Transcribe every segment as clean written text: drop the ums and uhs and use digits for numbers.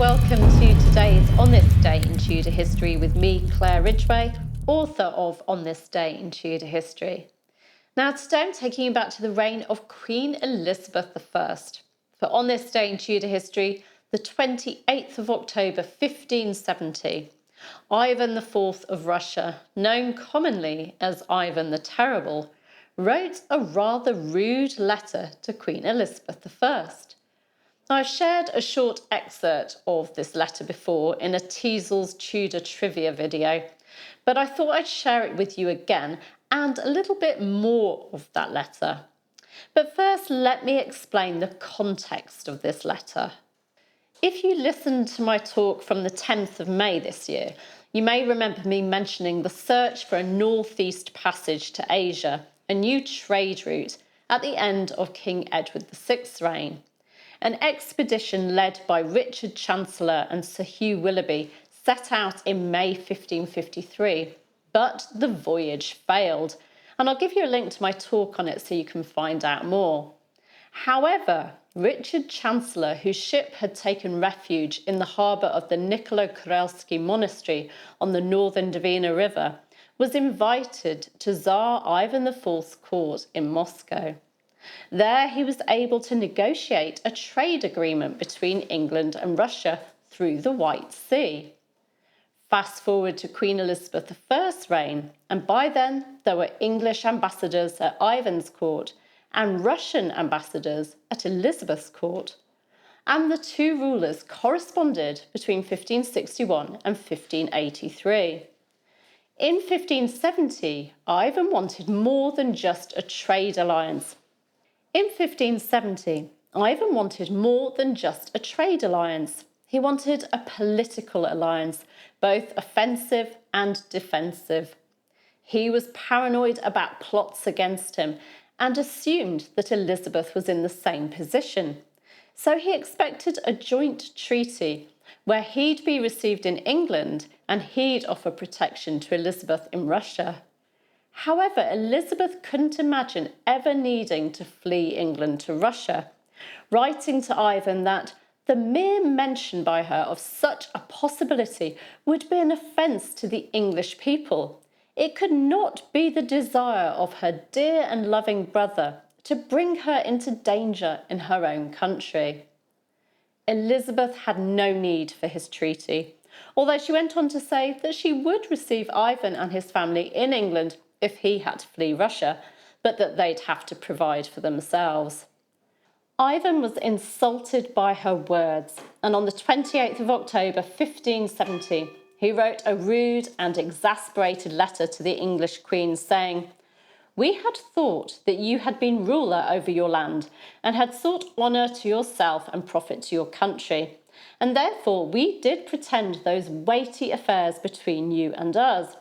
welcome to today's On This Day in Tudor History with me, Claire Ridgway, author of On This Day in Tudor History. Now today I'm taking you back to the reign of Queen Elizabeth I. For On This Day in Tudor History, the 28th of October 1570, Ivan IV of Russia, known commonly as Ivan the Terrible, wrote a rather rude letter to Queen Elizabeth I. Now, I've shared a short excerpt of this letter before in a Teasel's Tudor trivia video, but I thought I'd share it with you again and a little bit more of that letter. But first, let me explain the context of this letter. If you listened to my talk from the 10th of May this year, you may remember me mentioning the search for a northeast passage to Asia, a new trade route, at the end of King Edward VI's reign. An expedition led by Richard Chancellor and Sir Hugh Willoughby set out in May 1553, but the voyage failed, and I'll give you a link to my talk on it so you can find out more. However, Richard Chancellor, whose ship had taken refuge in the harbour of the Nicolo-Kurelsky Monastery on the northern Dvina River, was invited to Tsar Ivan IV's court in Moscow. There he was able to negotiate a trade agreement between England and Russia through the White Sea. Fast forward to Queen Elizabeth I's reign, and by then there were English ambassadors at Ivan's court and Russian ambassadors at Elizabeth's court. And the two rulers corresponded between 1561 and 1583. In 1570, Ivan wanted more than just a trade alliance. In 1570, Ivan wanted more than just a trade alliance. He wanted a political alliance, both offensive and defensive. He was paranoid about plots against him and assumed that Elizabeth was in the same position. So he expected a joint treaty where he'd be received in England and he'd offer protection to Elizabeth in Russia. However, Elizabeth couldn't imagine ever needing to flee England to Russia, writing to Ivan that the mere mention by her of such a possibility would be an offence to the English people. It could not be the desire of her dear and loving brother to bring her into danger in her own country. Elizabeth had no need for his treaty, although she went on to say that she would receive Ivan and his family in England if he had to flee Russia, but that they'd have to provide for themselves. Ivan was insulted by her words, and on the 28th of October 1570, he wrote a rude and exasperated letter to the English Queen saying, "We had thought that you had been ruler over your land and had sought honour to yourself and profit to your country, and therefore we did pretend those weighty affairs between you and us.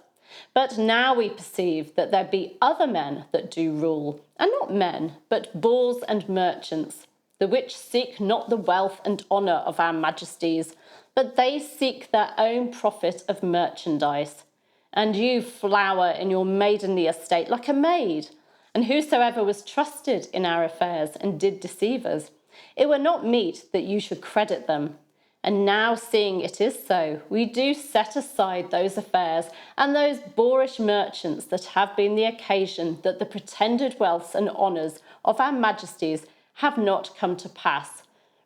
But now we perceive that there be other men that do rule, and not men, but boors and merchants, the which seek not the wealth and honour of our majesties, but they seek their own profit of merchandise. And you flower in your maidenly estate like a maid, and whosoever was trusted in our affairs and did deceive us, it were not meet that you should credit them. And now, seeing it is so, we do set aside those affairs and those boorish merchants that have been the occasion that the pretended wealths and honours of our majesties have not come to pass,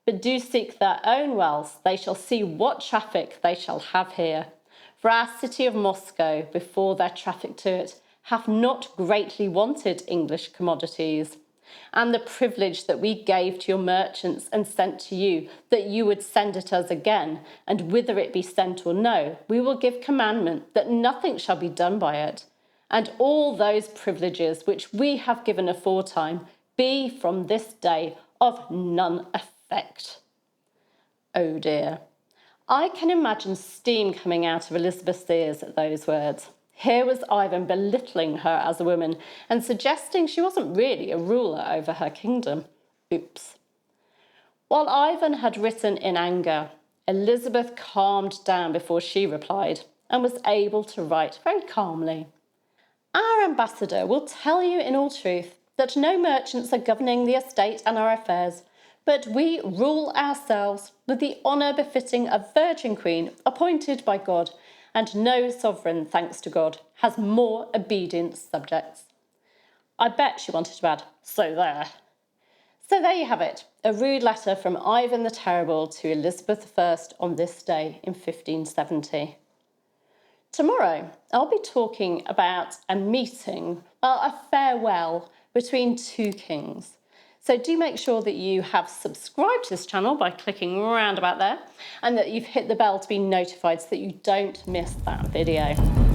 but do seek their own wealths. They shall see what traffic they shall have here. For our city of Moscow, before their traffic to it, hath not greatly wanted English commodities. And the privilege that we gave to your merchants and sent to you, that you would send it us again, and whither it be sent or no, we will give commandment that nothing shall be done by it. And all those privileges which we have given aforetime be from this day of none effect." Oh dear. I can imagine steam coming out of Elizabeth's ears at those words. Here was Ivan belittling her as a woman and suggesting she wasn't really a ruler over her kingdom. Oops. While Ivan had written in anger, Elizabeth calmed down before she replied and was able to write very calmly. "Our ambassador will tell you in all truth that no merchants are governing the estate and our affairs, But we rule ourselves with the honour befitting a virgin queen appointed by God, and no sovereign, thanks to God, has more obedient subjects. I bet she wanted to add, so there. So there you have it, a rude letter from Ivan the Terrible to Elizabeth I on this day in 1570. Tomorrow, I'll be talking about a meeting, a farewell between two kings. So do make sure that you have subscribed to this channel by clicking round about there, and that you've hit the bell to be notified so that you don't miss that video.